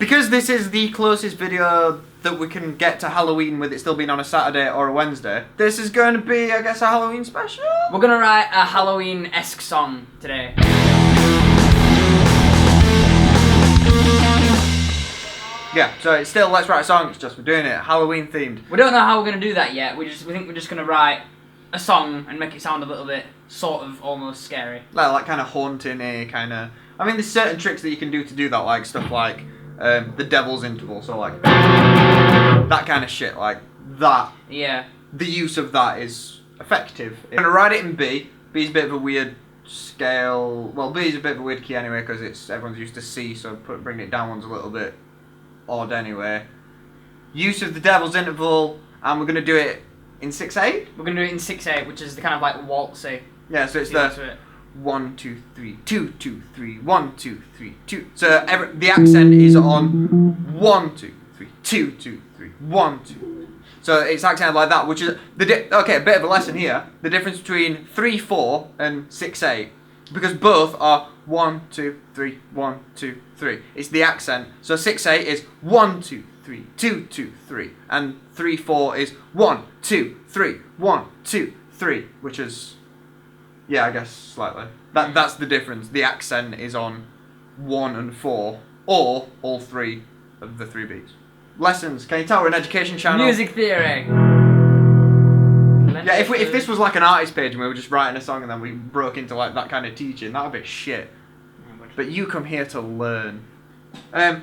Because this is the closest video that we can get to Halloween with it still being on a Saturday or a Wednesday, this is going to be, I guess, a Halloween special? We're going to write a Halloween-esque song today. Yeah, so it's still Let's Write a Song, it's just we're doing it Halloween themed. We don't know how we're going to do that yet. We think we're just going to write a song and make it sound a little bit sort of almost scary. Like kind of haunting-y, kind of... I mean, there's certain tricks that you can do to do that, like stuff like the devil's interval, so like that kind of shit, like that. Yeah. The use of that is effective. I'm going to write it in B. B's a bit of a weird scale. Well, B is a bit of a weird key anyway because everyone's used to C, so bringing it down one's a little bit odd anyway. Use of the devil's interval, and we're going to do it in 6/8? We're going to do it in 6/8, which is the kind of like waltzy. Yeah, so it's the 1, 2, 3, 2, 2, 3, 1, 2, 3, 2. So the accent is on 1, 2, 3, 2, 2, 3, 1, 2. So it's accented like that, which is okay. A bit of a lesson here. The difference between 3/4 and 6/8, because both are 1, 2, 3, 1, 2, 3. It's the accent. So 6/8 is 1, 2, 3, 2, 2, 3, and 3/4 is 1, 2, 3, 1, 2, 3, which is. Yeah, I guess slightly. That's the difference. The accent is on 1 and 4, or all 3 of the 3 beats. Lessons. Can you tell we're an education channel? Music theory. Yeah, if this was like an artist page and we were just writing a song and then we broke into like that kind of teaching, that would be shit. But you come here to learn.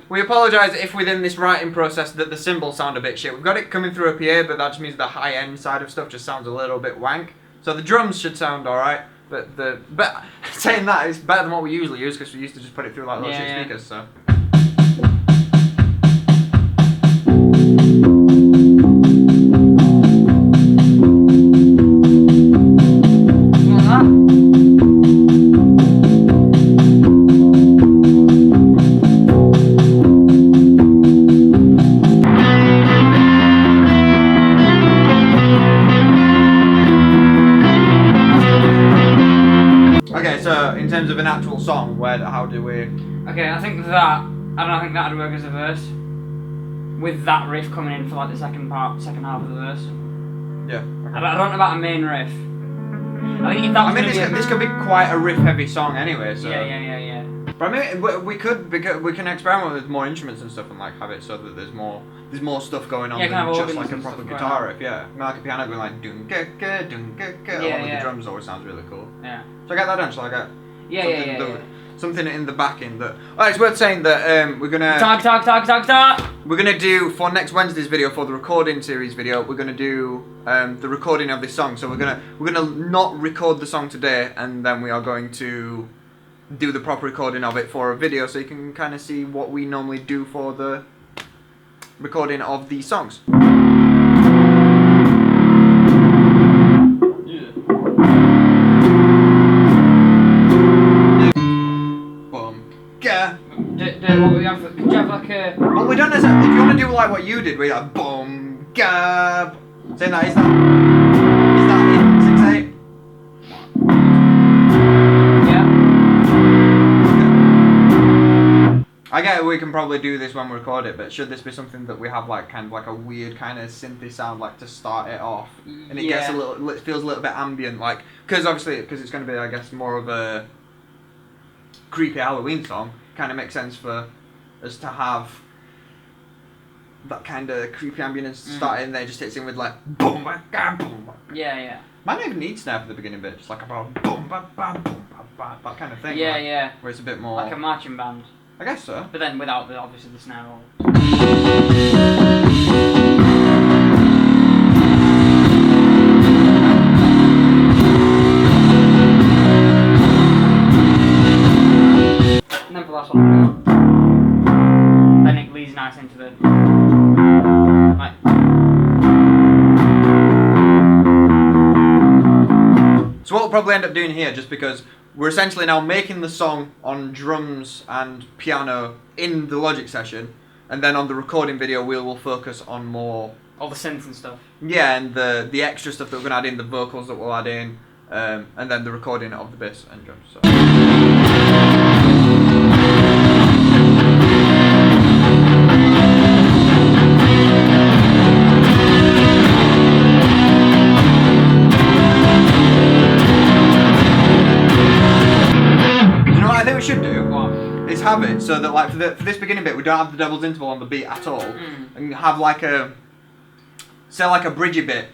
We apologise if within this writing process that the cymbals sound a bit shit. We've got it coming through up here, but that just means the high end side of stuff just sounds a little bit wank. So the drums should sound alright. But saying that, it's better than what we usually use because we used to just put it through like little shit speakers. So. In terms of an actual song, how do we... Okay, I think that'd work as a verse. With that riff coming in for like the second half of the verse. Yeah. Okay. I don't know about a main riff. I think if that was this could be quite a riff-heavy song anyway, so... Yeah. But I mean, we can experiment with more instruments and stuff and like have it so that there's more stuff going on than just like a proper guitar riff, yeah. Like a piano going like dun-ga-ga, dun-ga-ga, along with the drums always sounds really cool. Yeah. So I get that done, shall I get... Yeah. Something in the backing that... Oh, it's worth saying that we're gonna... Talk! We're gonna do, for next Wednesday's video, for the recording series video, we're gonna do the recording of this song. So we're gonna not record the song today, and then we are going to do the proper recording of it for a video, so you can kind of see what we normally do for the recording of the songs. Could you have like a... Well, we don't necessarily... If you want to do like what you did, we like boom, gab. Saying that, is that in 6/8? Yeah. Okay. I get it, we can probably do this when we record it, but should this be something that we have like kind of like a weird kind of synthy sound like to start it off, and it gets it feels a little bit ambient, like because it's going to be, I guess, more of a creepy Halloween song. Kind of makes sense for us to have that kind of creepy ambience starting, and then it just hits in with like boom, ba, boom. Yeah. Might not even need snare for the beginning bit, just like about boom, ba, boom, ba, that kind of thing. Yeah. Where it's a bit more like a marching band. I guess so. But then without obviously the snare roll. And then for the last one, then it leads nice into the like. So what we'll probably end up doing here, just because we're essentially now making the song on drums and piano in the Logic session, and then on the recording video we will focus on more all the synths and stuff. Yeah, and the extra stuff that we're gonna add in, the vocals that we'll add in, and then the recording of the bass and drums. So. so that like for this beginning bit we don't have the devil's interval on the beat at all, and have like a bridgey bit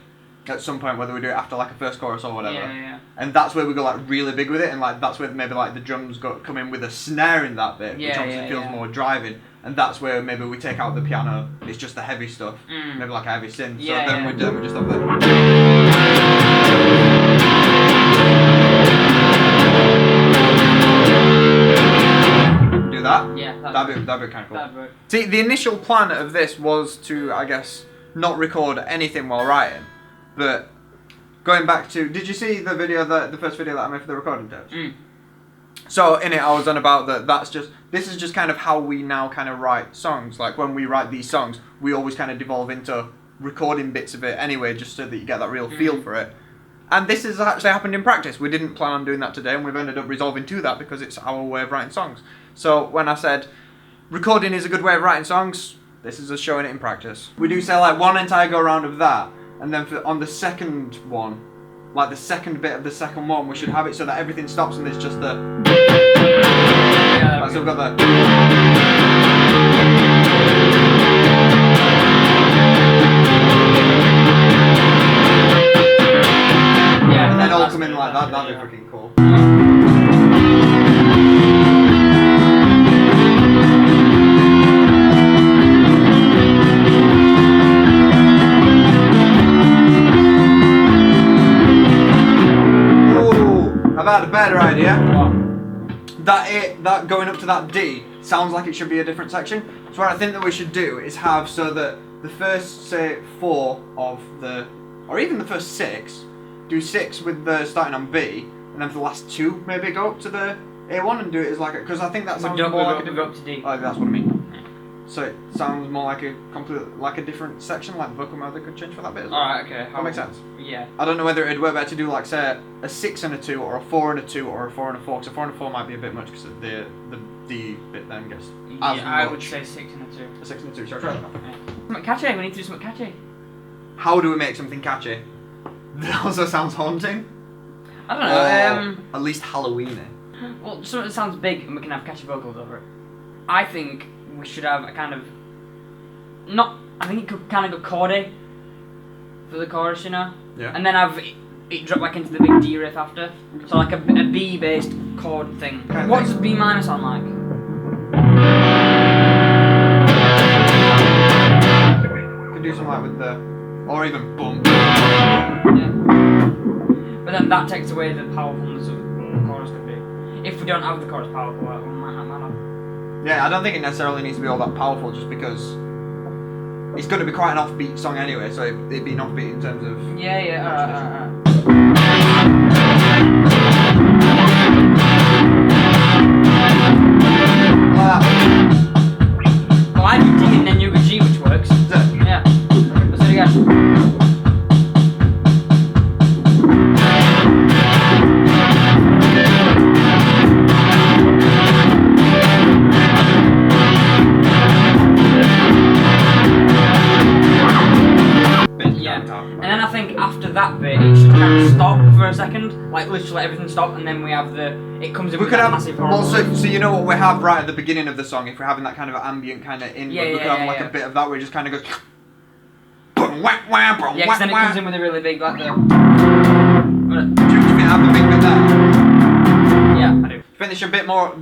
at some point, whether we do it after like a first chorus or whatever. Yeah. And that's where we go like really big with it, and like that's where maybe like the drums come in with a snare in that bit, which obviously feels more driving. And that's where maybe we take out the piano. It's just the heavy stuff, maybe like a heavy synth. So then we just have the. Do that? Yeah. That'd be kind of cool. See, the initial plan of this was to, I guess, not record anything while writing. But going back to, did you see the video the first video that I made for the recording tapes? So in it I was on about this is just kind of how we now kind of write songs. Like when we write these songs, we always kind of devolve into recording bits of it anyway, just so that you get that real feel for it. And this has actually happened in practice. We didn't plan on doing that today, and we've ended up resolving to that because it's our way of writing songs. So when I said recording is a good way of writing songs, this is us showing it in practice. We do say like one entire go round of that. And then on the second one, like the second bit of the second one, we should have it so that everything stops and there's just the. So we've got the. Yeah, and then all come in like that. That'd be freaking cool. I've had a better idea. That going up to that D sounds like it should be a different section. So what I think that we should do is have so that the first, say, 4 of the, or even the first 6, do 6 with the starting on B, and then for the last 2 maybe go up to the A1 and do it as like a, because I think that sounds more like a go up to D. Oh, that's what I mean. So it sounds more like a different section, like the vocal mode that could change for that bit as well. Alright, okay. That makes sense. Yeah. I don't know whether it'd work better to do like say a 6 and a 2, or a 4 and a 2, or a 4 and a 4. Because a 4 and a 4 might be a bit much because the D bit then gets as much. I would say 6 and a 2. A 6 and a 2. Shall I try that? Something catchy. We need to do something catchy. How do we make something catchy? That also sounds haunting. I don't know. At least Halloweeny. Well, something that sounds big and we can have catchy vocals over it. I think we should have a kind of. I think it could kind of go chordy for the chorus, you know? Yeah. And then have it drop back into the big D riff after. So like a B based chord thing. What's B minor sound like? Could do something like with the, or even boom. Yeah. But then that takes away the powerfulness of the chorus could be. If we don't have the chorus powerful, it might not matter. Yeah, I don't think it necessarily needs to be all that powerful just because it's going to be quite an offbeat song anyway, so it'd be an offbeat in terms of... Yeah, Well, I do D and then you go G, which works. Yeah. Let's do it again. And then I think after that bit, it should kind of stop for a second, like literally everything stop, and then we have it comes in with that massive horn. Also, so you know what we have right at the beginning of the song, if we're having that kind of ambient kind of we could have like a bit of that where it just kind of goes... Yeah, because then it comes in with a really big, like the... Do you think have the big bit there? Yeah, I do. I think it should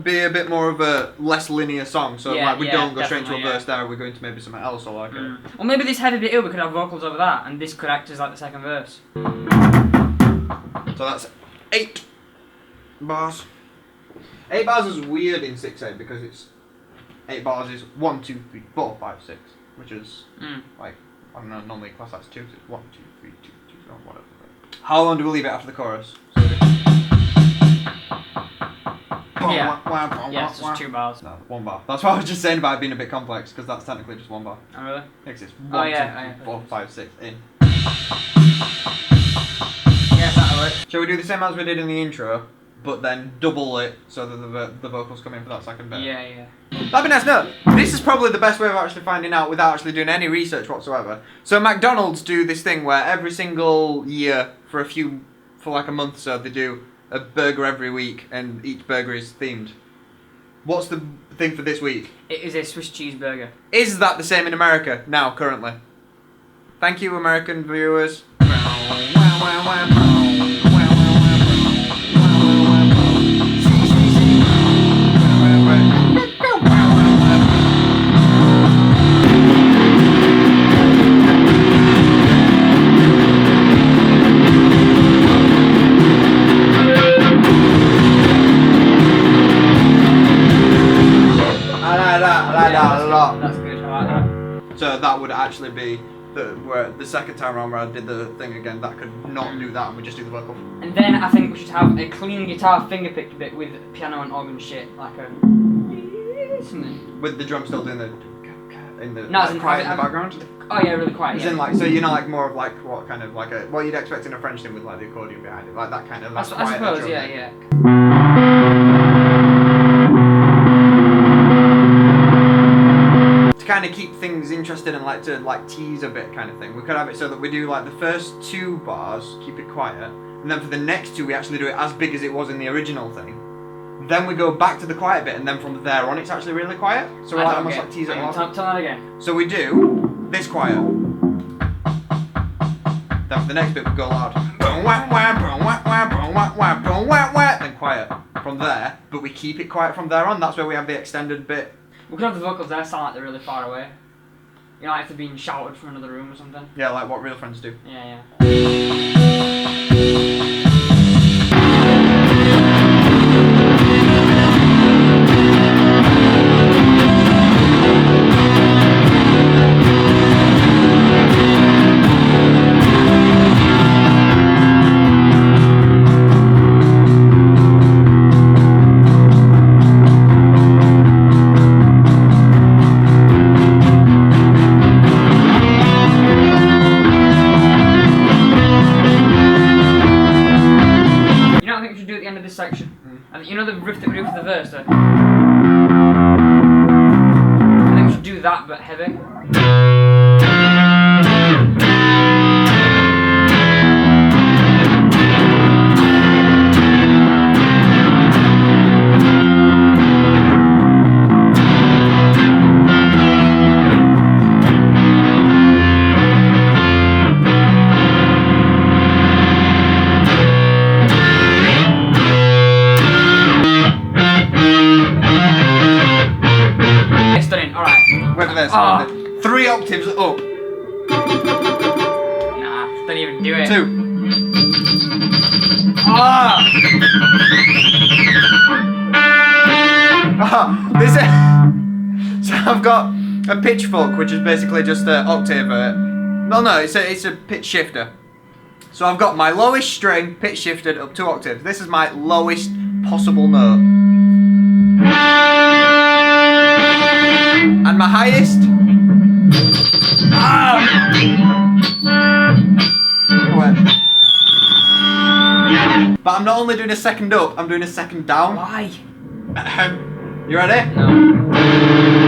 be a bit more of a less linear song, so like we don't go straight into a verse there, we're going to maybe something else or like it. Or maybe this heavy bit here, we could have vocals over that, and this could act as like the second verse. So that's 8 bars. 8 bars is weird in 6/8 because it's 8 bars is 1, 2, 3, 4, 5, 6, which is like I don't know, normally class that's 2, so it's 1, 2, 3, 2, 2, or whatever. How long do we leave it after the chorus? Yeah, it's just 2 bars. No, 1 bar. That's what I was just saying about it being a bit complex, because that's technically just 1 bar. Oh really? It's 1, 2, 3, 4, 5, 6 in. Yeah, that'll work. Shall we do the same as we did in the intro, but then double it so that the vocals come in for that second bit? Yeah. That'd be nice. No, this is probably the best way of actually finding out without actually doing any research whatsoever. So McDonald's do this thing where every single year for like a month or so they do a burger every week, and each burger is themed. What's the thing for this week. It is a Swiss cheeseburger. Is that the same in America now, currently? Thank you, American viewers. That's good. I like that. So that would actually be the second time around where I did the thing again. That could not do that, and we just do the vocal. And then I think we should have a clean guitar finger picked bit with piano and organ shit, like a something. With the drum still doing the in the No, as in quiet in the I've- background. Oh yeah, really quiet. As Yeah. in like, so you're not like more of like what kind of like a what you'd expect in a French thing with like the accordion behind it, like that kind of. I Like, quiet suppose. drum Yeah, bit. yeah. To kind of keep things interesting and like to like tease a bit kind of thing, we could have it so that we do like the first 2 bars, keep it quiet, and then for the next 2 we actually do it as big as it was in the original thing. Then we go back to the quiet bit, and then from there on it's actually really quiet. So we're like almost like tease it Hang on, along. tell that again. So we do this quiet. Then for the next bit we go loud. Then quiet from there, but we keep it quiet from there on. That's where we have the extended bit. We could have the vocals there sound like they're really far away. You know, like if they're being shouted from another room or something. Yeah, like what real friends do. Yeah, yeah. This section. And you know the riff that we do for the verse though? I think we should do that but heavy. Wait for this. 3 octaves up. Nah, don't even do it. 2. This is. So I've got a pitchfork, which is basically just an octave. No, it's a pitch shifter. So I've got my lowest string pitch shifted up 2 octaves. This is my lowest possible note. And my highest. But I'm not only doing a second up, I'm doing a second down. Why? You ready? No.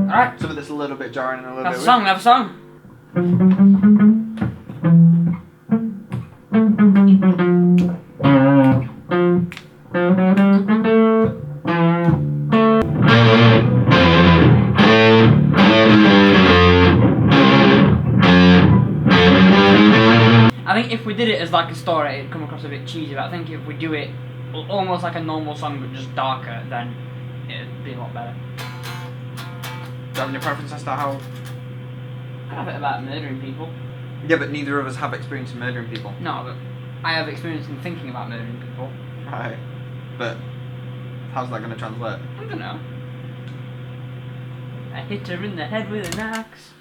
Alright. Some of this a little bit jarring and a little Have bit a song, have a song. I think if we did it as like a story, it'd come across a bit cheesy, but I think if we do it almost like a normal song but just darker, then it'd be a lot better. Do you have any preference as to how? I have it about murdering people. Yeah, but neither of us have experience in murdering people. No, but I have experience in thinking about murdering people. Right. But how's that going to translate? I don't know. I hit her in the head with an axe.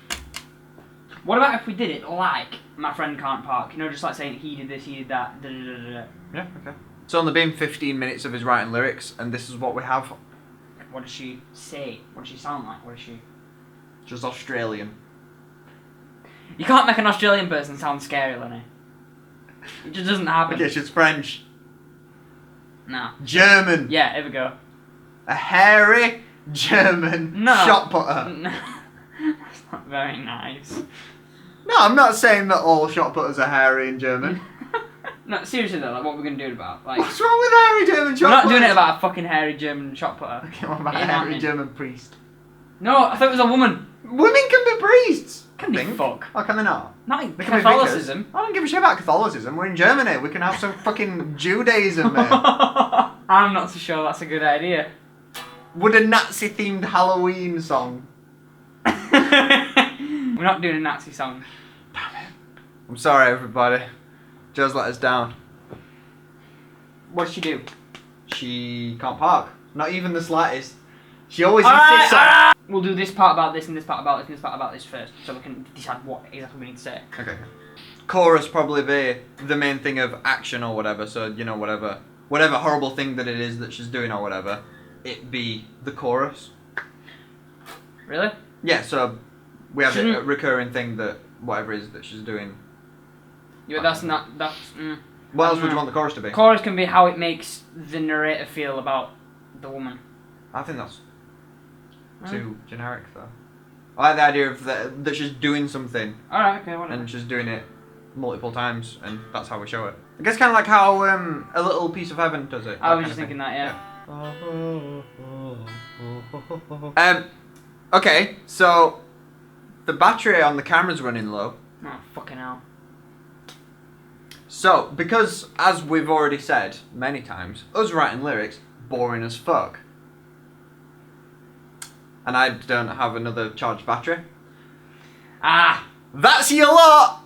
What about if we did it like My Friend Can't Park? You know, just like saying he did this, he did that, da da da da. Yeah, okay. It's only been 15 minutes of his writing lyrics, and this is what we have. What does she say? What does she sound like? What is she? Just Australian. You can't make an Australian person sound scary, Lenny. It just doesn't happen. Okay, she's French. No. German. Yeah, here we go. A hairy German shot putter. No. That's not very nice. No, I'm not saying that all shot putters are hairy and German. No, seriously though, like what we're gonna do it about? Like, What's wrong with hairy German shot we're not putters? doing it about a fucking hairy German shot putter. Okay, what about It a ain't hairy happening. German priest? No, I thought it was a woman. Women can be priests. Can they fuck? Oh, can they not? Not in They can be Catholicism. vicars. I don't give a shit about Catholicism. We're in Germany. We can have some fucking Judaism, mate. I'm not so sure that's a good idea. Would a Nazi-themed Halloween song? We're not doing a Nazi song. I'm sorry, everybody. Joe's let us down. What did she do? She can't park. Not even the slightest. She always Alright, insists on... alright. We'll do this part about this and this part about this and this part about this first, so we can decide what exactly we need to say. Okay. Chorus probably be the main thing of action or whatever, so, you know, whatever horrible thing that it is that she's doing or whatever, it be the chorus. Really? Yeah, so we have a recurring thing that whatever it is that she's doing. Yeah, that's not... That's... What else would you want the chorus to be? Chorus can be how it makes the narrator feel about the woman. I think that's too generic, though. I like the idea of that she's doing something Alright, okay, whatever. and she's doing it multiple times, and that's how we show it. I guess kind of like how A Little Piece of Heaven does it. I was just thinking that, yeah. Okay, so the battery on the camera's running low. Oh, fucking hell. So, because, as we've already said many times, us writing lyrics, boring as fuck. And I don't have another charged battery. Ah! That's your lot!